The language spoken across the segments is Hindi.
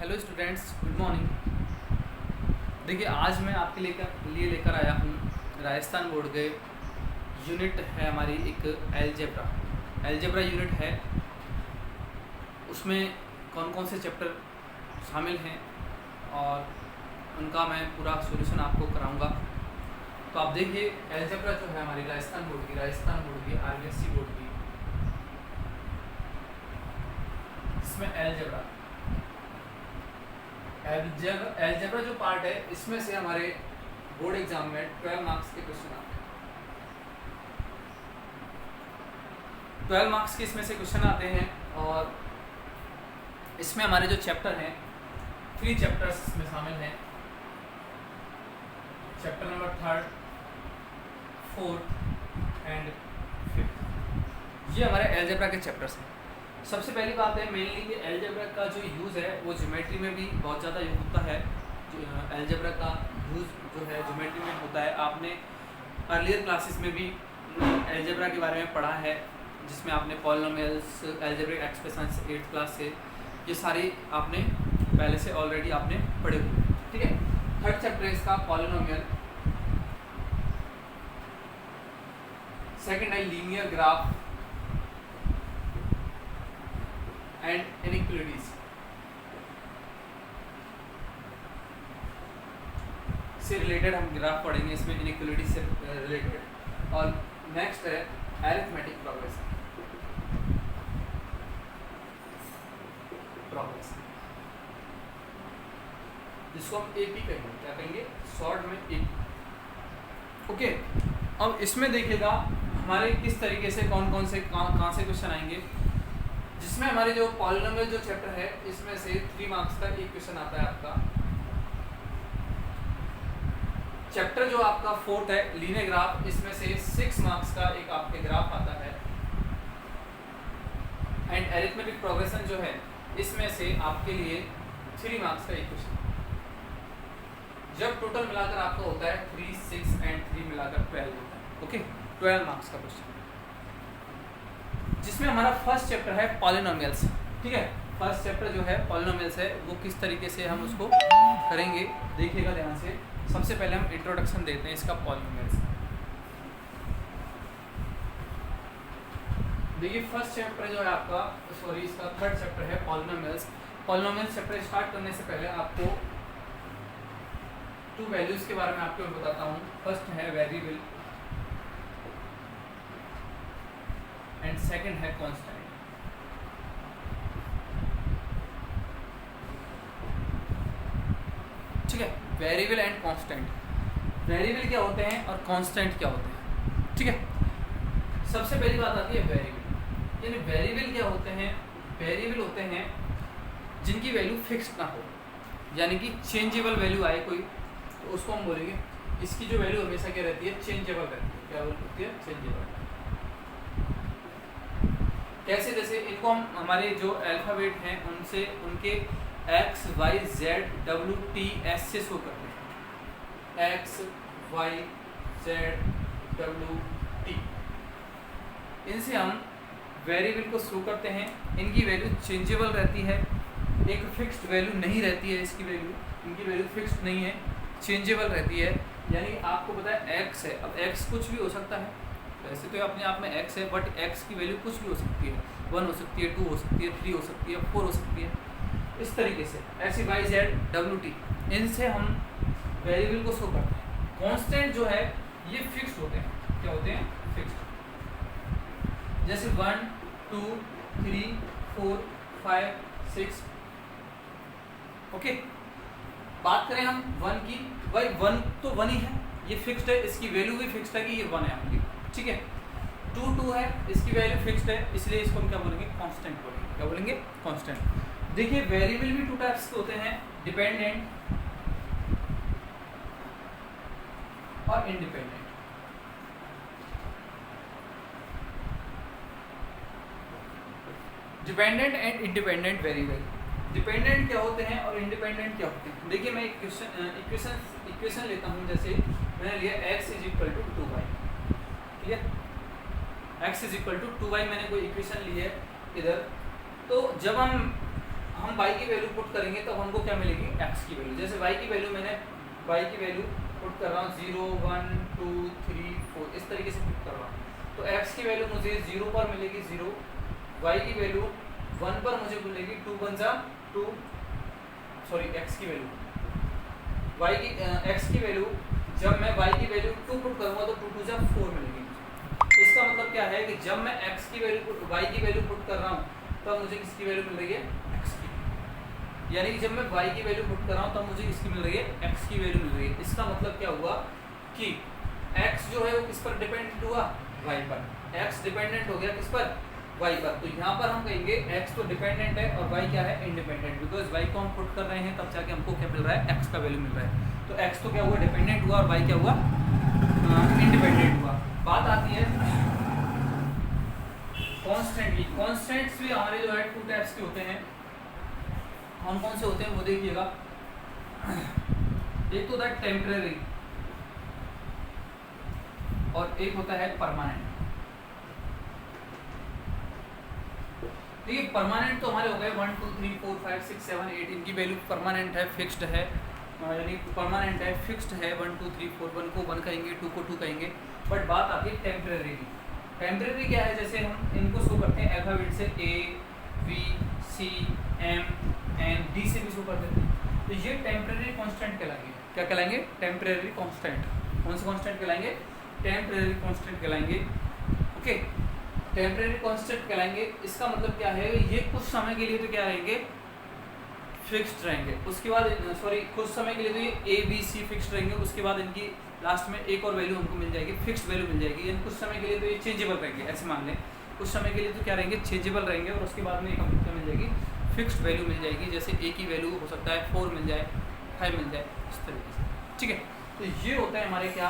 Hello students, good morning. देखिए, आज मैं आपके लिए लेकर आया हूँ राजस्थान बोर्ड के यूनिट है हमारी एक एलजेब्रा यूनिट है। उसमें कौन कौन से चैप्टर शामिल हैं और उनका मैं पूरा सॉल्यूशन आपको कराऊंगा। तो आप देखिए, एलजेब्रा जो है हमारी राजस्थान बोर्ड की आरबीएससी बोर्ड की, इसमें एलजेब्रा जो पार्ट है, इसमें से हमारे बोर्ड एग्जाम में 12 मार्क्स के क्वेश्चन आते हैं। 12 मार्क्स के इसमें से क्वेश्चन आते हैं और इसमें हमारे जो चैप्टर हैं, 3 चैप्टर्स इसमें शामिल हैं। चैप्टर नंबर 3, 4 एंड 5, ये हमारे एलजेब्रा के चैप्टर्स हैं। सबसे पहली बात है मेनली कि एलजेब्रा का जो यूज़ है वो ज्योमेट्री में भी बहुत ज़्यादा यूज होता है। एलजेब्रा का यूज़ जो है ज्योमेट्री में होता है। आपने अर्लियर क्लासेस में भी एलजेब्रा के बारे में पढ़ा है, जिसमें आपने polynomials, algebraic expressions 8th class से, ये सारी आपने पहले से ऑलरेडी आपने पढ़े हुए, ठीक है। 3rd चैप्टर है इसका पॉलिनोमियल। 2nd है लीनियर ग्राफ एंड इनइक्वालिटीज। से रिलेटेड हम ग्राफ पढ़ेंगे, इसमें इनइक्वालिटी से रिलेटेड। और नेक्स्ट है अरिथमेटिक प्रोग्रेशन। जिसको हम एपी कहेंगे, क्या कहेंगे शॉर्ट में एपी। ओके, अब इसमें देखिएगा हमारे किस तरीके से कौन से कहाँ से क्वेश्चन आएंगे। जिसमें हमारे जो पॉलिनोमियल जो चैप्टर है, इसमें से 3 मार्क्स का एक क्वेश्चन आता है आपका। चैप्टर जो आपका 4th है लीनियर ग्राफ, इसमें से 6 मार्क्स का एक आपके ग्राफ आता है। एंड अरिथमेटिक प्रोग्रेशन जो है, इसमें से आपके लिए 3 मार्क्स का एक क्वेश्चन। जब टोटल मिलाकर आपका होता है 3, 6 एंड 3 मिलाकर 12 होता है। ओके, 12 मार्क्स का क्वेश्चन, जिसमें हमारा फर्स्ट चैप्टर है पॉलिनोमियल्स, ठीक है। फर्स्ट चैप्टर जो है पॉलिनोमियल्स है, वो किस तरीके से हम उसको करेंगे देखिएगा ध्यान से। सबसे पहले हम इंट्रोडक्शन देते हैं इसका पॉलिनोमियल्स। देखिए, फर्स्ट चैप्टर जो है आपका, सॉरी इसका 3rd चैप्टर है पॉलिनोमियल्स। पॉलिनोमियल्स चैप्टर स्टार्ट करने से पहले आपको 2 वैल्यूज के बारे में आपको बताता हूँ। फर्स्ट है वेरिएबल एंड सेकंड है कांस्टेंट। ठीक है, वेरिएबल एंड कांस्टेंट। वेरिएबल क्या होते हैं और कांस्टेंट क्या होते हैं, ठीक है। सबसे पहली बात आती है वेरिएबल। यानी वेरिएबल क्या होते हैं? वेरिएबल होते हैं जिनकी वैल्यू फिक्स्ड ना हो, यानी कि चेंजेबल वैल्यू आए कोई, तो उसको हम बोलेंगे इसकी जो वैल्यू हमेशा क्या रहती है, चेंजेबल रहती है। क्या होती है? चेंजेबल। कैसे? जैसे इनको हम हमारे जो अल्फ़ाबेट हैं उनसे उनके x, y, z, w, t, s से शो करते हैं। x, y, z, w, t, इनसे हम वेरिएबल को शो करते हैं। इनकी वैल्यू चेंजेबल रहती है, एक फिक्स्ड वैल्यू नहीं रहती है। इसकी वैल्यू, इनकी वैल्यू फिक्स्ड नहीं है, चेंजेबल रहती है। यानी आपको पता है x है, अब x कुछ भी हो सकता है। वैसे तो अपने आप में x है, बट x की वैल्यू कुछ भी हो सकती है। 1 हो सकती है, 2 हो सकती है, 3 हो सकती है, 4 हो सकती है। इस तरीके से x, y, z, w, t, इनसे हम वेरिएबल को शो करते हैं। कांस्टेंट जो है ये फिक्स्ड होते हैं। क्या होते हैं? फिक्स्ड। जैसे 1, 2, 3, 4, 5, 6। ओके, बात करें हम 1 की, भाई 1 तो 1 ही है, ये फिक्स्ड है, इसकी वैल्यू भी फिक्स्ड है कि ये 1 है आपकी, ठीक है। 2, 2 है, इसकी वैल्यू फिक्स्ड है, इसलिए इसको हम क्या बोलेंगे? कांस्टेंट बोलेंगे। क्या बोलेंगे? कांस्टेंट। देखिए, वेरिएबल भी 2 टाइप्स के होते हैं, डिपेंडेंट और independent. Dependent and independent variable. Dependent क्या होते हैं और इंडिपेंडेंट क्या होते हैं? देखिए, मैं इक्वेशन लेता हूँ। जैसे मैंने लिया x = 2y, ठीक है। x = 2y मैंने कोई इक्वेशन ली है इधर। तो जब हम हम y की वैल्यू पुट करेंगे तो हमको क्या मिलेगी, x की वैल्यू। जैसे y की वैल्यू मैंने y की वैल्यू पुट कर रहा हूँ 0 1 2 3 4 इस तरीके से पुट कर रहा हूँ, तो x की वैल्यू मुझे 0 पर मिलेगी 0, y की वैल्यू 1 पर मुझे मिलेगी 2 1 जा 2, सॉरी x की वैल्यू x की वैल्यू जब मैं y की वैल्यू 2 पुट करूँगा तो 2 2 जा 4 मिलेगी। इसका मतलब क्या है कि जब मैं x की वैल्यू y की वैल्यू पुट कर रहा हूँ तब मुझे किसकी वैल्यू मिल रही है, x की। यानी कि जब मैं y की वैल्यू पुट कर रहा हूँ तब मुझे किसकी मिल रही है, x की वैल्यू मिल रही है। इसका मतलब क्या हुआ कि x जो है वो किस पर डिपेंडेंट हुआ, y पर। x डिपेंडेंट हो गया किस पर, y पर। तो यहाँ पर हम कहेंगे x तो डिपेंडेंट है और y क्या है, इंडिपेंडेंट। बिकॉज y को हम पुट कर रहे हैं तब जाके हमको क्या मिल रहा है, x का वैल्यू मिल रहा है। तो x तो क्या हुआ, डिपेंडेंट हुआ, और y क्या हुआ, इंडिपेंडेंट हुआ। बात आती है कांस्टेंट की। कांस्टेंट्स भी हमारे जो है 2 टाइप्स के होते हैं। कौन कौन से होते हैं वो देखिएगा। एक तो होता है टेम्परेरी और एक होता है परमानेंट। देखिए परमानेंट तो हमारे हो गए 1 2 3 4 5 6 7 8, इनकी वैल्यू परमानेंट है, फिक्स्ड है, यानी परमानेंट है, फिक्स्ड है। 1 2 3 4, 1 को 1 कहेंगे, 2 को 2 कहेंगे। बट बात आती है टेम्परेरी की। टेम्परेरी क्या है, जैसे हम इनको शो करते हैं अल्फाबेट से, A B C M N D से भी शो कर देते हैं। तो ये टेम्परेरी कांस्टेंट कहलाएंगे। क्या कहलाएंगे, टेम्परेरी कांस्टेंट। कौन से कांस्टेंट कहलाएंगे, टेम्परेरी कांस्टेंट कहलाएंगे। ओके, टेम्परेरी कांस्टेंट कहलाएंगे। इसका मतलब क्या है, ये कुछ समय के लिए तो क्या रहेंगे, फिक्स्ड रहेंगे। उसके बाद सॉरी कुछ समय के लिए तो ये A B C फिक्स्ड रहेंगे। उसके बाद इनकी लास्ट में एक और वैल्यू हमको मिल जाएगी, फिक्स्ड वैल्यू मिल जाएगी। यानी कुछ समय के लिए तो ये चेंजेबल रहेंगे, ऐसे मान लें। कुछ समय के लिए तो क्या रहेंगे, चेंजेबल रहेंगे, और उसके बाद में एक हमको क्या मिल जाएगी, फिक्स्ड वैल्यू मिल जाएगी। जैसे A की वैल्यू हो सकता है 4 मिल जाए, 5 मिल जाए, इस तरीके से। ठीक है, तो ये होता है हमारे क्या,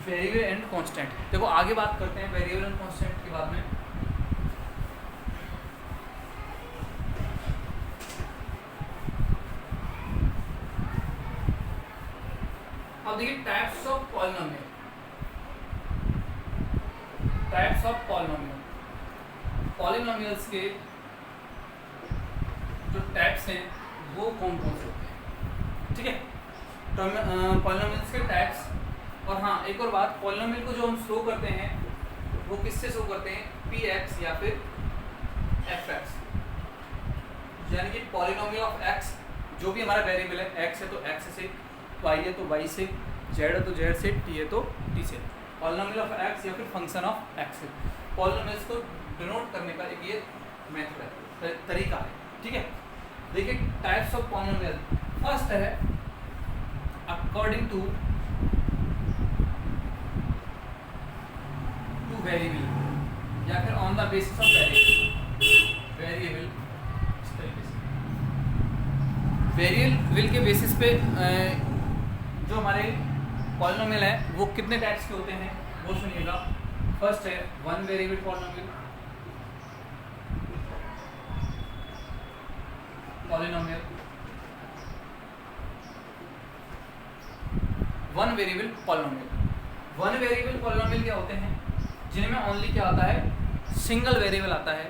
वेरिएबल एंड कांस्टेंट। देखो आगे बात करते हैं वेरिएबल एंड कांस्टेंट के बाद में। अब देखिए types of polynomial. Types of polynomial, polynomials के जो टाइप्स हैं वो कौन कौन से होते हैं। ठीक है, तो पॉलिनोमियल्स के टाइप्स। और हाँ एक और बात, पॉलिनोमियल को जो हम शो करते हैं वो किससे शो करते हैं, px या फिर fx। यानी कि पॉलिनोमियल ऑफ x, जो भी हमारा वेरिएबल है, x है तो x से, y है तो y से, z है तो z से, t है तो t से। पॉलिनोमियल ऑफ x या फिर फंक्शन ऑफ x। पॉलिनोमियल्स को डिनोट करने का एक ये मेथड है, तरीका है। ठीक है, देखिए टाइप्स ऑफ पॉलिनोमियल। फर्स्ट है अकॉर्डिंग टू वेरिएबल या फिर on the basis of variable. इस तरीके से वेरिएबल के बेसिस पे जो हमारे पॉलिनोमियल है वो कितने टाइप्स के होते हैं वो सुनिएगा। फर्स्ट है one variable polynomial, one variable polynomial. One variable polynomial क्या होते हैं, जिनमें ओनली क्या आता है, सिंगल वेरिएबल आता है,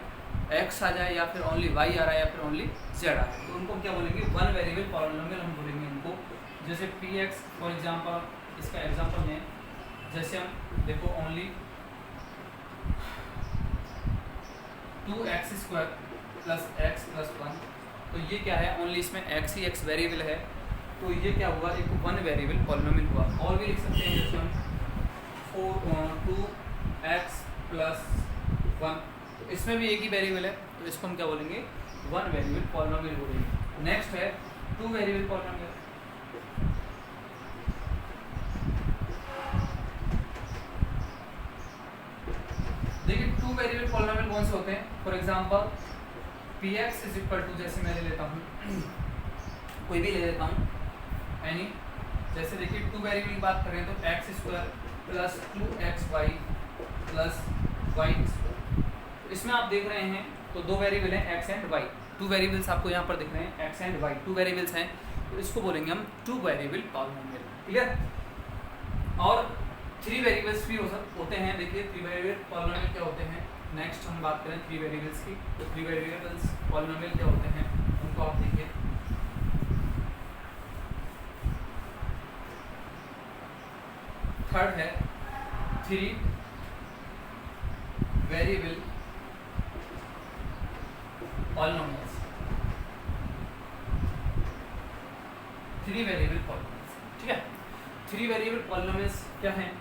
x आ जाए या फिर ओनली y आ रहा है या फिर ओनली z आ रहा है, तो उनको क्या बोलेंगे, वन वेरिएबल पॉलिनोमियल हम बोलेंगे इनको। जैसे px फॉर एग्जांपल, इसका एग्जांपल है, जैसे हम देखो only 2x² plus x plus 1, तो ये क्या है, ओनली इसमें x ही x वेरिएबल है, तो ये क्या हुआ, एक वन वेरिएबल पॉलिनोमियल हुआ। और भी लिख सकते हैं, जैसे हम 2x प्लस 1, तो इसमें भी एक ही वेरिएबल है, तो इसको हम क्या बोलेंगे, वन वेरिएबल पॉलिनोमियल बोलेंगे। नेक्स्ट है टू वेरिएबल पॉलिनोमियल। देखिए टू वेरिएबल पॉलिनोमियल कौन से होते हैं, for example px is equal to, जैसे मैं ले लेता हूँ कोई भी ले लेता हूँ एनी, जैसे देखिए टू वेरिएबल की बात करें तो x² plus 2xy plus y²। इसमें आप देख रहे हैं तो दो वेरिएबल हैं x and y, two variables आपको यहाँ पर दिख रहे हैं, x and y two variables हैं, तो इसको बोलेंगे हम टू वेरिएबल पॉलिनोमियल। क्लियर। और थ्री वेरिएबल्स भी होते हैं। देखिए थ्री वेरिएबल पॉलिनोमियल क्या होते हैं, नेक्स्ट हम बात करें 3 वेरिएबल्स की। तो 3 वेरिएबल्स पॉलिनोमियल क्या होते हैं उनको आप देखिए। थर्ड है 3 वेरिएबल पॉलिनोमियल्स। 3 वेरिएबल पॉलिनोमियल्स, ठीक है। 3 वेरिएबल पॉलिनोमियल्स क्या हैं?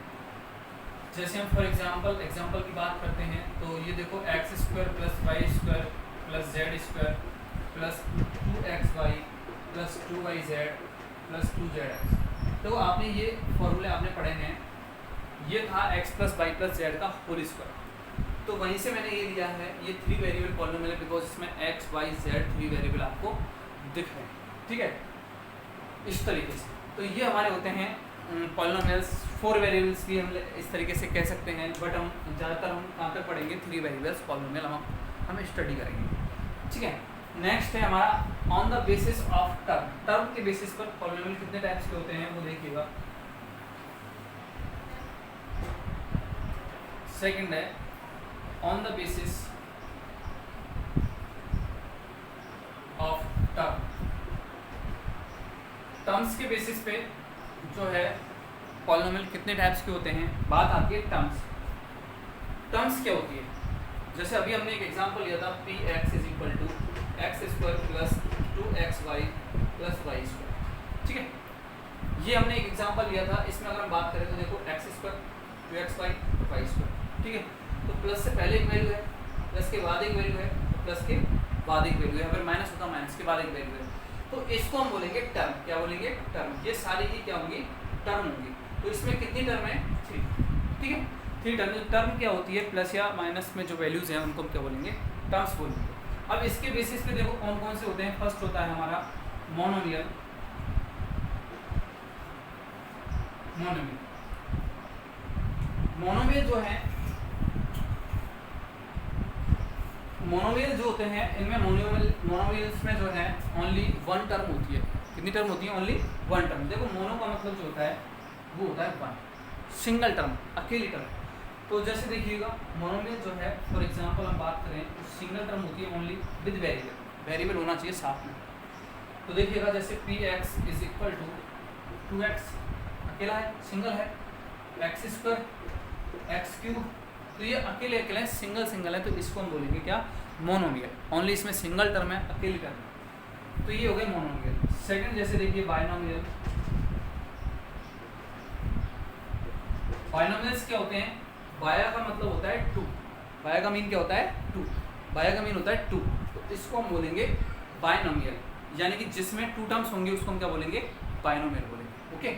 जैसे हम फॉर एग्जांपल की बात करते हैं तो ये देखो x² + y² + z² + 2xy + 2yz + 2zx। तो आपने ये फॉर्मूले आपने पढ़े हैं, ये था x + y + z का होल स्क्वायर। तो वहीं से मैंने ये लिया है, ये 3 वेरिएबल पॉलिनोमियल बिकॉज इसमें x y z 3 वेरिएबल आपको दिख रहे हैं, ठीक है, इस तरीके से। तो ये हमारे होते हैं पॉलिनोमियल्स। 4 वेरिएबल्स भी हम इस तरीके से कह सकते हैं, बट हम ज़्यादातर हम कहाँ तक पढ़ेंगे 3 वेरिएबल्स पॉलिनोमियल हम स्टडी करेंगे, ठीक है। नेक्स्ट है हमारा on the basis of term. Term के बेसिस पर पॉलिनोमियल कितने टाइप्स के होते हैं वो देखिएगा। सेकंड है on the basis of term. Terms के बेसिस पे जो है पॉलिनोमियल कितने टाइप्स के होते हैं। बात आती है टर्म्स। टर्म्स क्या होती है? जैसे अभी हमने एक एग्जांपल लिया था px = x² + 2xy + y², ठीक है। ये हमने एक एग्जांपल लिया था। इसमें अगर हम बात करें तो देखो x² 2xy y², ठीक है। तो प्लस से पहले एक वैल्यू है, प्लस के बाद एक वैल्यू है, प्लस के बाद एक वैल्यू है, अगर माइनस होता माइनस के बाद एक वैल्यू है, तो इसको हम बोलेंगे टर्म। क्या बोलेंगे? टर्म। ये सारी ही क्या होंगी? टर्म होंगी। तो इसमें कितनी टर्म है? 3, ठीक है। 3 टर्म। टर्म क्या होती है? प्लस या माइनस में जो वैल्यूज हैं उनको हम क्या बोलेंगे? टर्म्स बोलेंगे। अब इसके बेसिस पे देखो कौन कौन से होते हैं। फर्स्ट होता है हमारा मोनोमियल। मोनोमियल जो है, मोनोमियल जो होते हैं इनमें मोनोमियल्स में जो है ओनली 1 टर्म होती है। कितनी टर्म होती है? Only 1 term. देखो मोनो का मतलब जो होता है वो होता है 1, सिंगल टर्म, अकेली टर्म। तो जैसे देखिएगा मोनोमियल जो है फॉर एग्जांपल हम बात करें तो सिंगल टर्म होती है ओनली विद वेरिएबल होना चाहिए साथ में। तो देखिएगा जैसे px = 2x अकेला है, सिंगल है, x² x³ तो ये अकेले अकेले सिंगल है, तो इसको हम बोलेंगे क्या? मोनोमियल। ओनली इसमें सिंगल टर्म है, अकेली टर्म है, तो ये हो गए मोनोमियल। सेकंड जैसे देखिए बाइनोमियल। बाइनोमियल्स क्या होते हैं? बाया का मतलब होता है 2। बाया का मीन क्या होता है? 2। बाया का मीन होता है 2, तो इसको हम बोलेंगे बाइनोमियल। यानी कि जिसमें 2 टर्म्स होंगे उसको हम क्या बोलेंगे? बाइनोमियल बोलेंगे। ओके,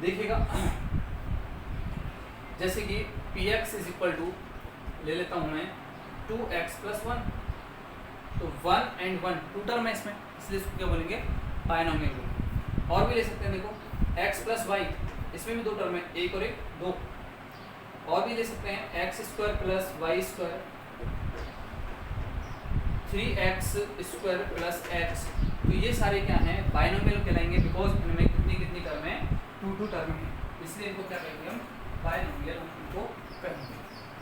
देखिएगा जैसे कि px = ले लेता हूं मैं 2x + 1, तो 1 and 1 2 टर्म है इसमें, इसलिए इसको क्या बोलेंगे? बाइनोमियल बोलेंगे। और भी ले सकते हैं, देखो x + y, इसमें भी 2 टर्म है, 1 और 1 2। और भी ले सकते हैं x² + y², 3x² + x। तो ये सारे क्या हैं? बाइनोमियल कहलाएंगे बिकॉज इनमें कितनी टर्म है? 2 टर्म है, इसलिए इनको क्या कहेंगे हम? बाइनोमियल हम इनको कहेंगे,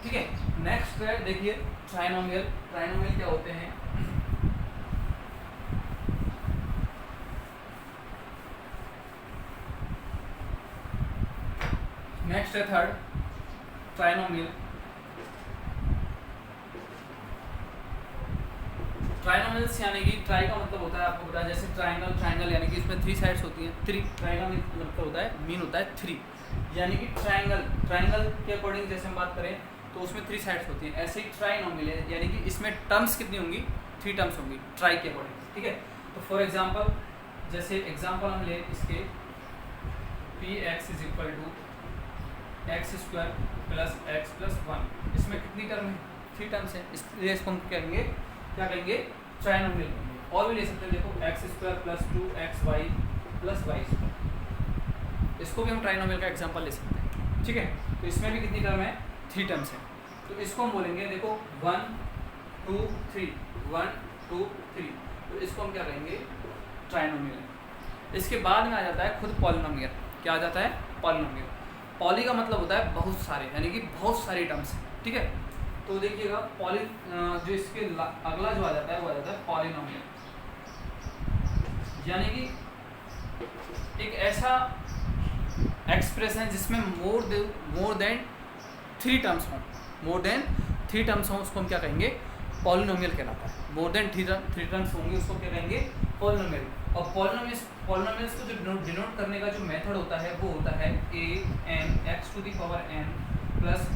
ठीक है। नेक्स्ट है देखिए ट्राइनोमियल। ट्राइनोमियल क्या होते हैं? नेक्स्ट है थर्ड ट्राइनोमियल। ट्राइनोमियल्स यानी कि ट्राई का मतलब होता है आपको पता है, जैसे ट्राइंगल यानी कि इसमें 3 साइड्स होती हैं। 3 ट्राइंगल मतलब होता है, मीन होता है 3, यानी कि ट्राइंगल के अकॉर्डिंग जैसे हम बात करें तो उसमें 3 साइड्स होती हैं। ऐसे ही ट्राइनोमियल है, यानी कि इसमें टर्म्स कितनी होंगी? 3 टर्म्स होंगी ट्राई के अकॉर्डिंग, ठीक है। तो फॉर एग्जांपल जैसे एग्जांपल हम ले इसके px = x² + x + 1, इसमें कितनी टर्म है? 3 टर्म्स है, इसलिए इसको हम क्या कहेंगे? ट्राइनोमियल कहेंगे। और भी ले सकते हैं, देखो x² + 2xy + y², इसको भी हम ट्राइनोमियल का एग्जांपल ले सकते हैं, ठीक है। तो इसमें भी कितनी टर्म है? 3 टर्म्स है, तो इसको हम बोलेंगे देखो 1 2 3 1 2 3, तो इसको हम क्या कहेंगे? ट्राइनोमियल। इसके बाद में आ जाता है खुद पॉलिनोमियल। क्या आ जाता है? पॉलिनोमियल। पॉली का मतलब होता है बहुत सारे, यानी कि बहुत सारी टर्म्स, ठीक है। तो देखिएगा जो इसके अगला जो आ जाता है वो आ जाता है पॉलिनोमियल, यानी कि एक ऐसा एक्सप्रेशन जिसमें मोर देन 3 टर्म्स हों, मोर देन 3 टर्म्स हों, उसको हम क्या कहेंगे? पॉलिनोमियल कहलाता है। मोर देन 3 टर्म्स होंगे उसको क्या कहेंगे? पॉलिनोमियल। और पॉलिनोमियल्स को जो डिनोट करने का जो मेथड होता है वो होता है an x to the power n plus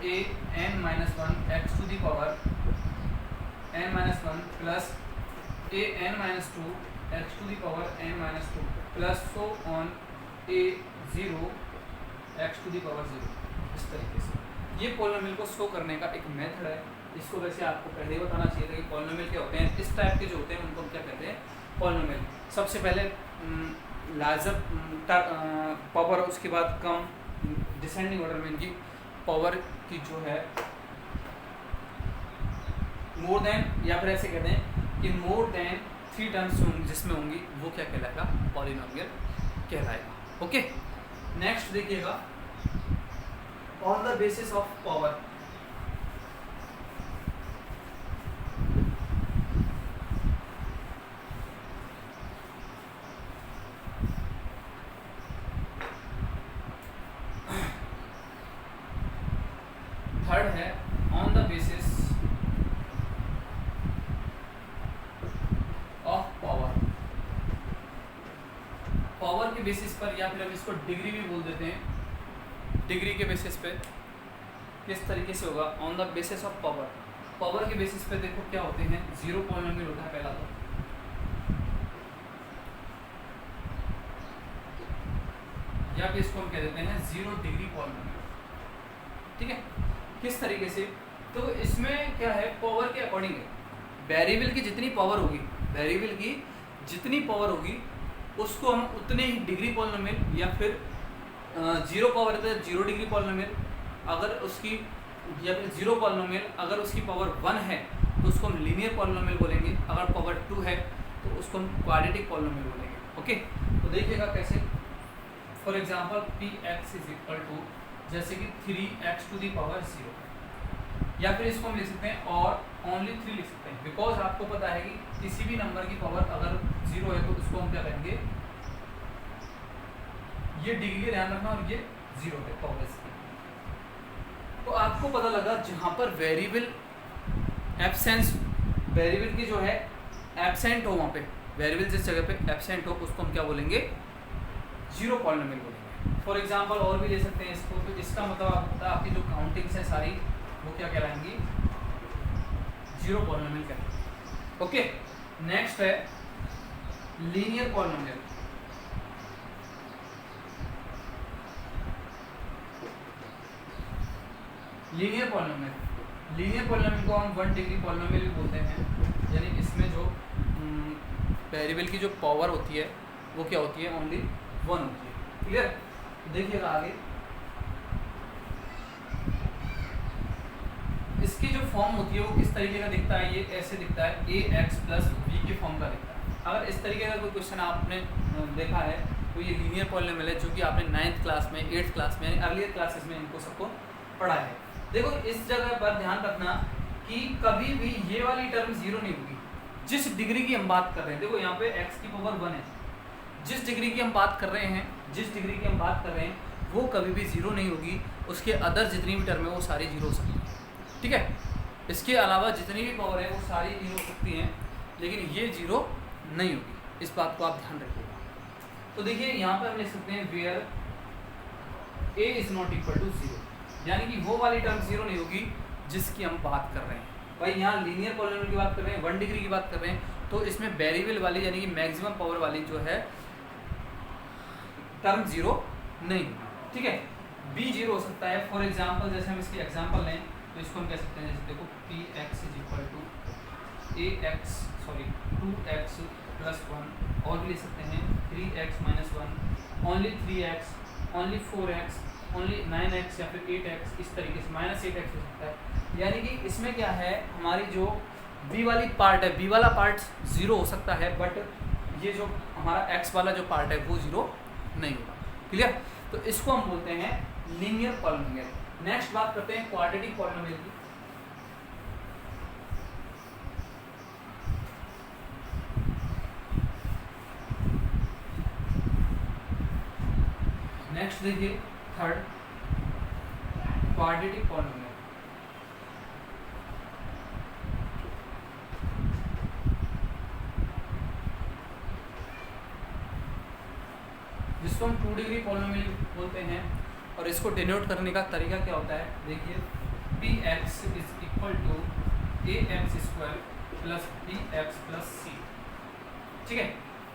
an minus 1 x to the power n minus 1 plus an minus 2 x to the power n minus 2 plus so on a0 x to the power 0। इस तरीके से ये पॉलिनोमियल को शो करने का एक मेथड है। इसको वैसे आपको पहले ही बताना चाहिए था कि पॉलिनोमियल क्या होते हैं। इस टाइप के जो होते हैं उनको हम क्या कहते हैं? पॉलिनोमियल। सबसे पहले लार्जर पावर, उसके बाद कम डिसेंडिंग ऑर्डर में इनकी पावर की जो है मोर देन, या फिर ऐसे कहते हैं कि मोर देन 3 टर्म्स जिसमें होंगी वो क्या कहलाएगा? पॉलिनोमियल कहलाएगा। ओके, नेक्स्ट देखिएगा on the basis of power. Third है on the basis of power. Power के बेसिस पर, या फिर हम इसको डिग्री भी बोल देते हैं, डिग्री के बेसिस पे किस तरीके से होगा? On the basis of power. Power के बेसिस पे देखो क्या होते हैं? 0 पॉलिनोमियल होता है पहला तो, या फिर इसको हम कह देते हैं 0 डिग्री पॉलिनोमियल। ठीक है, किस तरीके से? तो इसमें क्या है? पावर के अकॉर्डिंग है, वेरिएबल की जितनी पावर होगी, वेरिएबल की जितनी पावर होगी उसको हम उतने ही डिग्री पॉलिनोमियल, या फिर 0 पावर है तो 0 डिग्री पॉलिनोमियल, अगर उसकी, या फिर 0 पॉलिनोमियल अगर उसकी पावर 1 है तो उसको हम लीनियर पॉलिनोमियल बोलेंगे, अगर पावर 2 है तो उसको हम क्वाड्रेटिक पॉलिनोमियल बोलेंगे। ओके, तो देखिएगा कैसे। For example px is equal to, जैसे कि 3x टू दी पावर 0, या फिर इसको हम लिख सकते हैं और ओनली 3 लिख सकते हैं, बिकॉज आपको पता है कि किसी भी नंबर की पावर अगर 0 है तो उसको हम क्या करेंगे? ये डिग्री ध्यान रखना, और ये 0 है पावर इसकी। तो आपको पता लगा जहाँ पर वेरिएबल एब्सेंस, वेरिएबल की जो है एब्सेंट हो, वहाँ पे वेरिएबल जिस जगह पे एब्सेंट हो उसको हम क्या बोलेंगे? 0 पॉलिनोमियल बोलेंगे। फॉर एग्जांपल और भी ले सकते हैं इसको, तो इसका मतलब आपको पता है आपकी जो काउंटिंग्स है सारी वो क्या कहलाएंगी? 0 पॉलिनोमियल कहलाएंगे। ओके, नेक्स्ट है लीनियर पॉलिनोमियल। लीनियर पॉलिनोमियल को हम 1 डिग्री पॉलिनोमियल भी बोलते हैं, यानी इसमें जो वेरिएबल की जो पावर होती है वो क्या होती है? ओनली 1 होती है। क्लियर? देखिएगा आगे इसकी जो फॉर्म होती है वो किस तरीके का दिखता है? ये ऐसे दिखता है, ax प्लस b के फॉर्म का दिखता है। अगर इस तरीके का कोई क्वेश्चन आपने देखा है तो ये लीनियर पॉलिनोमियल है, जो कि आपने 9th क्लास में, 8th क्लास में, यानी अर्लियर क्लासेस में इनको सबको पढ़ा है। देखो इस जगह पर ध्यान रखना कि कभी भी ये वाली टर्म 0 नहीं होगी जिस डिग्री की हम बात कर रहे हैं। देखो यहाँ पे x की पावर 1 है, जिस डिग्री की हम बात कर रहे हैं, वो कभी भी 0 नहीं होगी। उसके अदर जितनी भी टर्म है वो सारी 0 हो सकती है। ठीक है, इसके अलावा जितनी भी पावर है वो सारी 0 हो सकती हैं, लेकिन ये 0 नहीं होगी। इस बात को आप ध्यान रखिएगा। तो देखिए यहाँ पर हम लिख सकते हैं where a is not equal to 0, यानी कि वो वाली टर्म 0 नहीं होगी जिसकी हम बात कर रहे हैं। भाई यहाँ लीनियर पॉलिनोमियल की बात कर रहे हैं, 1 डिग्री की बात कर रहे हैं, तो इसमें वेरिएबल वाली यानी कि मैक्सिमम पावर वाली जो है टर्म 0 नहीं। ठीक है, b 0 हो सकता है। फॉर एग्जांपल जैसे हम इसकी एग्जांपल लें तो इसको हम कह सकते हैं, जैसे देखो px is equal to 2x plus 1, और भी ले सकते हैं 3x minus 1, only 3x, only 4x, only 9x, या फिर 8x, इस तरीके से माइनस 8x हो सकता है। यानी कि इसमें क्या है, हमारी जो b वाली पार्ट है, b वाला पार्ट 0 हो सकता है, बट ये जो हमारा x वाला जो पार्ट है वो 0 नहीं होगा। क्लियर? तो इसको हम बोलते हैं लीनियर पॉलिनोमियल। नेक्स्ट बात करते हैं क्वाड्रेटिक पॉलिनोमियल की। नेक्स्ट देखिए थर्ड क्वाड्रेटिक पॉलिनोमियल। जिसको हम 2 डिग्री पॉलिनोमियल बोलते हैं, और इसको डिनोट करने का तरीका क्या होता है, देखिए p x is equal to a x square plus b x plus c. ठीक है,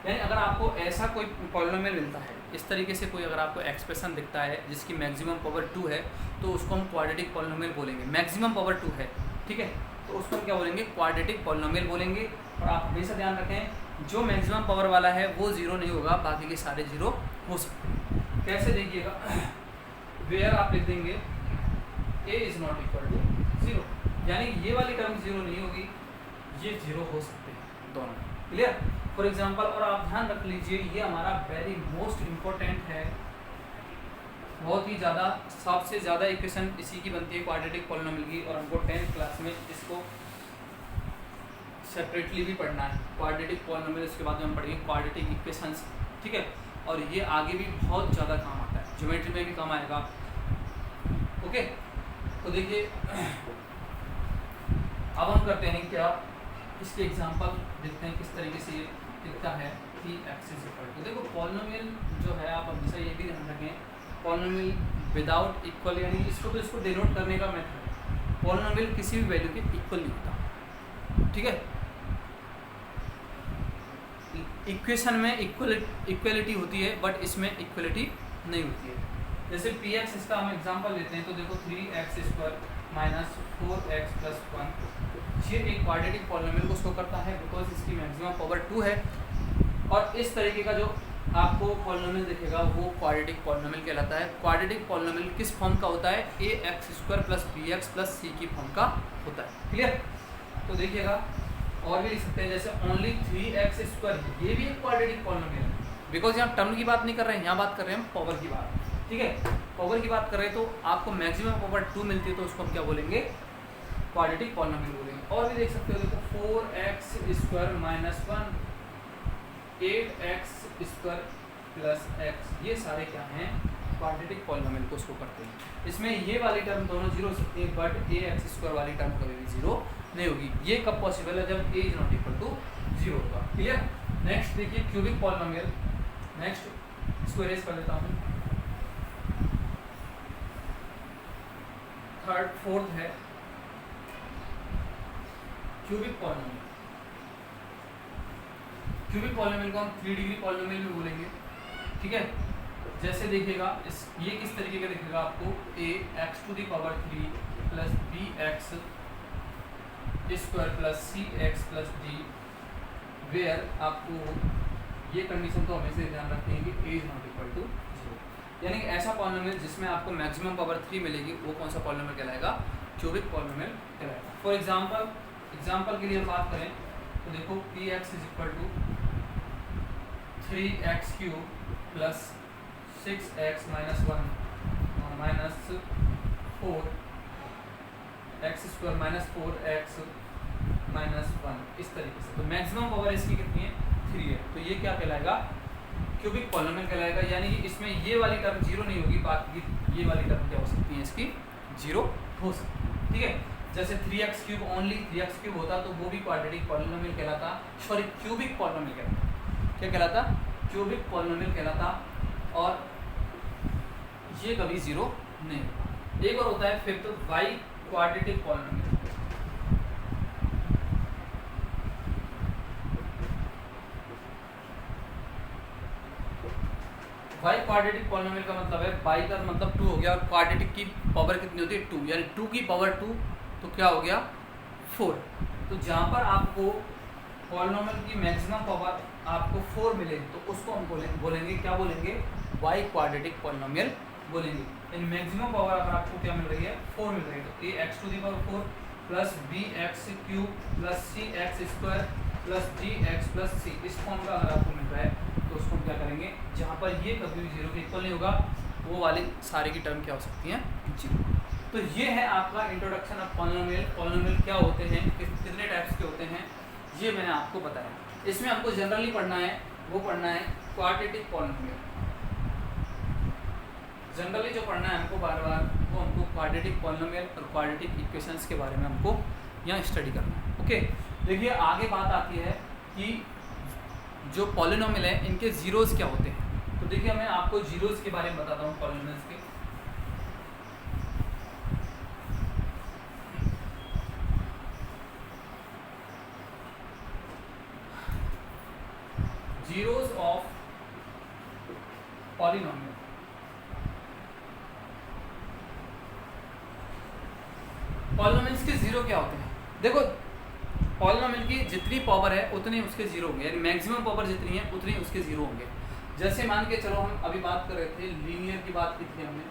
यानी अगर आपको ऐसा कोई पॉलिनोमियल मिलता है, इस तरीके से कोई अगर आपको एक्सप्रेशन दिखता है जिसकी मैक्सिमम पावर 2 है, तो उसको हम क्वाड्रेटिक पॉलिनोमियल बोलेंगे। मैक्सिमम पावर 2 है, ठीक है, तो उसको हम क्या बोलेंगे, क्वाड्रेटिक पॉलिनोमियल बोलेंगे। और आप हमेशा ध्यान रखें जो मैक्सिमम पावर वाला है वो जीरो नहीं होगा, बाकी के सारे जीरो हो सकते हैं। कैसे देखिएगा, वेयर आप लिख देंगे a is not equal to 0, यानी ये वाली टर्म जीरो नहीं होगी, ये जीरो हो सकते हैं दोनों। क्लियर? फॉर एग्जांपल, और आप ध्यान रख लीजिए ये हमारा वेरी मोस्ट इम्पोर्टेंट है, बहुत ही ज़्यादा, सबसे ज़्यादा इक्वेशन इसी की बनती है क्वाड्रेटिक पॉलिनोमियल की, और हमको 10th क्लास में इसको सेपरेटली भी पढ़ना है, क्वाड्रेटिक पॉलिनोमियल। उसके बाद में हम पढ़ेंगे क्वाड्रेटिक इक्वेशंस, ठीक है, और ये आगे भी बहुत ज़्यादा काम आता है, ज्योमेट्री में भी काम आएगा। ओके, तो देखिए अब हम करते हैं क्या, इसके एग्जांपल देखते हैं किस तरीके से ये दिखता है कि एक्स इज इक्वल टू, देखो पॉलिनोमियल जो है, आप हमेशा ये भी ध्यान रखें, पॉलिनोमियल विदाउट इक्वल, यानी इसको डिनोट करने का मेथड है, पॉलिनोमियल किसी भी वैल्यू के इक्वल नहीं होता। ठीक है, इक्वेशन में इक्वलिटी होती है, बट इसमें इक्वलिटी नहीं होती है। जैसे पी एक्स, इसका हम एग्जांपल लेते हैं, तो देखो 3x square minus 4x plus 1, ये एक क्वाड्रेटिक पॉलिनोमियल को शो करता है बिकॉज इसकी मैक्सिमम पावर 2 है। और इस तरीके का जो आपको पॉलिनोमियल दिखेगा वो क्वाड्रेटिक पॉलिनोमियल कहलाता है। क्वाड्रेटिक पॉलिनोमियल किस फॉर्म का होता है, ax square plus bx plus c की फॉर्म का होता है। क्लियर? तो देखिएगा और भी लिख सकते हैं, जैसे ओनली 3x स्क्वायर, ये भी एक क्वाड्रेटिक पॉलिनोमियल है, बिकॉज यहाँ टर्म की बात नहीं कर रहे हैं, यहाँ बात कर रहे हैं हम पावर की बात। ठीक है, पावर की बात कर रहे हैं, तो आपको मैक्सिमम पावर 2 मिलती है, तो उसको हम क्या बोलेंगे, क्वाड्रेटिक पॉलिनोमियल बोलेंगे। और भी देख सकते हो, देखो 4x square minus 1, 8x square plus x, ये सारे क्या हैं, क्वाड्रेटिक पॉलिनोमियल को शो करते हैं। इसमें ये वाली टर्म दोनों जीरो हो सकती है, बट ax स्क्वायर वाली टर्म कभी भी जीरो नहीं होगी। ये कब पॉसिबल है, जब a is not equal to 0 होगा। क्लियर? नेक्स्ट देखिए क्यूबिक पॉलिनोमियल, नेक्स्ट इसको इरेज कर देता हूँ। थर्ड फोर्थ है क्यूबिक पॉलिनोमियल। क्यूबिक पॉलिनोमियल को हम 3 डिग्री पॉलिनोमियल भी बोलेंगे। ठीक है, जैसे देखिएगा ये किस तरीके का दिखेगा आपको, ax to the power 3 plus bx square plus cx plus d, where आपको ये कंडीशन तो हमेशा ध्यान रखते हैं कि a is not equal to 0, यानी कि ऐसा पॉलिनोमियल जिसमें आपको मैक्सिमम पावर 3 मिलेगी, वो कौन सा पॉलिनोमियल कहलाएगा, क्यूबिक पॉलिनोमियल कहलाएगा। फॉर एग्जांपल के लिए हम बात करें तो देखो px is equal to 3x cube plus 6x minus 1 minus 4x square minus 4x minus 1, इस तरीके से। तो मैक्सिमम पावर इसकी कितनी है, 3 है, तो ये क्या कहलाएगा, क्यूबिक पॉलिनोमियल कहलाएगा। यानी कि इसमें ये वाली टर्म जीरो नहीं होगी, बाकी ये वाली टर्म क्या हो सकती है, इसकी जीरो हो सकती है। ठीक है, जैसे 3x cube, only 3x cube होता तो वो भी क्वाड्रेटिक पॉलिनोमियल कहलाता, सॉरी क्यूबिक पॉलिनोमियल कहलाता। क्या कहलाता, क्यूबिक पॉलिनोमियल कहलाता, और ये कभी जीरो नहीं होगा। एक और होता है fifth, y quadratic polynomial. Y quadratic polynomial का मतलब है, वाई का मतलब 2 हो गया, और क्वाड्रेटिक की पावर कितनी होती है, 2, यानी 2 की पावर 2, तो क्या हो गया 4। तो जहाँ पर आपको पॉलिनोमियल की मैक्सिमम पावर आपको 4 मिले, तो उसको हम बोलेंगे क्या बोलेंगे, वाई क्वाड्रेटिक पॉलिनोमियल बोलेंगे। इन मैक्सिमम पावर अगर आपको क्या मिल रही है, 4 मिल रही है, तो ax to the power 4 plus bx cube plus cx square plus dx plus c, इस फॉर्म का अगर आपको मिल रहा है, तो उसको क्या करेंगे, जहाँ पर ये कभी भी 0 के इक्वल नहीं होगा, वो वाली सारे की टर्म क्या हो सकती हैं, 0। तो ये है आपका इंट्रोडक्शन ऑफ पॉलिनोमियल। पॉलिनोमियल क्या होते हैं, कितने टाइप्स के होते हैं, ये मैंने आपको बताया। इसमें आपको जनरली पढ़ना है, वो पढ़ना है क्वाड्रेटिक पॉलिनोमियल। जनरली जो पढ़ना है हमको बार बार, वो हमको क्वाड्रेटिक पॉलिनोमियल और क्वाड्रेटिक इक्वेशंस के बारे में हमको यहाँ स्टडी करना है। ओके, देखिए आगे बात आती है कि जो पॉलिनोमियल है इनके जीरोज़ क्या होते हैं। तो देखिए मैं आपको जीरोज़ के बारे में बताता हूँ पॉलिनोमियल्स के। जीरोज़ ऑफ पॉलिनोमियल, पॉलिनोमियल्स के जीरो क्या होते हैं। देखो पॉलिनोमियल की जितनी पावर है उतने उसके जीरो होंगे, यानी मैक्सिमम पावर जितनी है उतनी उसके जीरो होंगे। जैसे मान के चलो हम अभी बात कर रहे थे लीनियर की बात की थी हमने,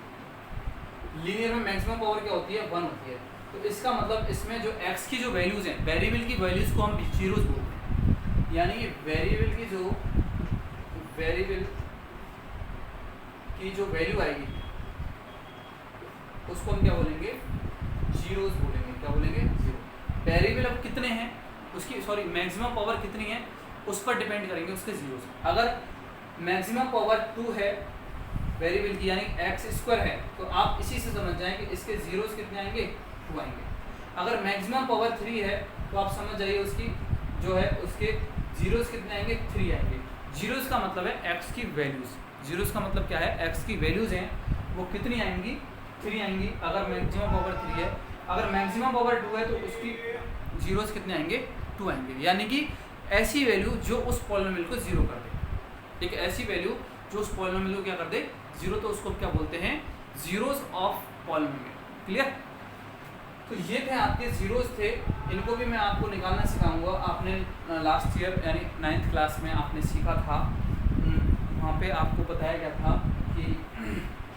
लीनियर में मैक्सिमम पावर क्या होती है, 1 होती है। तो इसका मतलब इसमें जो x की जो वैल्यूज़ हैं, वेरिएबल की वैल्यूज़ को हम जीरोस बोलते हैं, यानी कि वेरिएबल की जो वैल्यू आएगी उसको हम क्या बोलेंगे, जीरोस बोलेंगे। क्या बोलेंगे, जीरो। वेरिएबल अब कितने हैं उसकी, सॉरी मैक्सिमम पावर कितनी है उस पर डिपेंड करेंगे उसके जीरोस। अगर मैक्सिमम पावर 2 है वेरिएबल की, यानी x² है, तो आप इसी से समझ जाएं कि इसके जीरोस कितने आएंगे, 2 आएंगे। अगर मैक्सिमम पावर 3 है तो आप समझ जाइए उसकी जो है उसके जीरोस कितने आएंगे, 3 आएंगे। जीरोस का मतलब है x की वैल्यूज़, जीरोस का मतलब क्या है, x की वैल्यूज़ हैं वो कितनी आएंगी, 3 आएंगी अगर मैक्सिमम पावर 3 है। अगर मैक्सिमम पावर 2 है तो उसकी जीरोस कितने आएंगे, 2 आएंगे। यानी कि ऐसी वैल्यू जो उस पॉलिनोमियल को जीरो कर दे, एक ऐसी वैल्यू जो उस पॉलिनोमियल को क्या कर दे, जीरो, तो उसको क्या बोलते हैं, जीरोस ऑफ पॉलिनोमियल। क्लियर। तो ये थे आपके जीरोस थे, इनको भी मैं आपको निकालना सिखाऊंगा। आपने लास्ट ईयर यानी 9th क्लास में आपने सीखा था, वहाँ पे आपको बताया गया था कि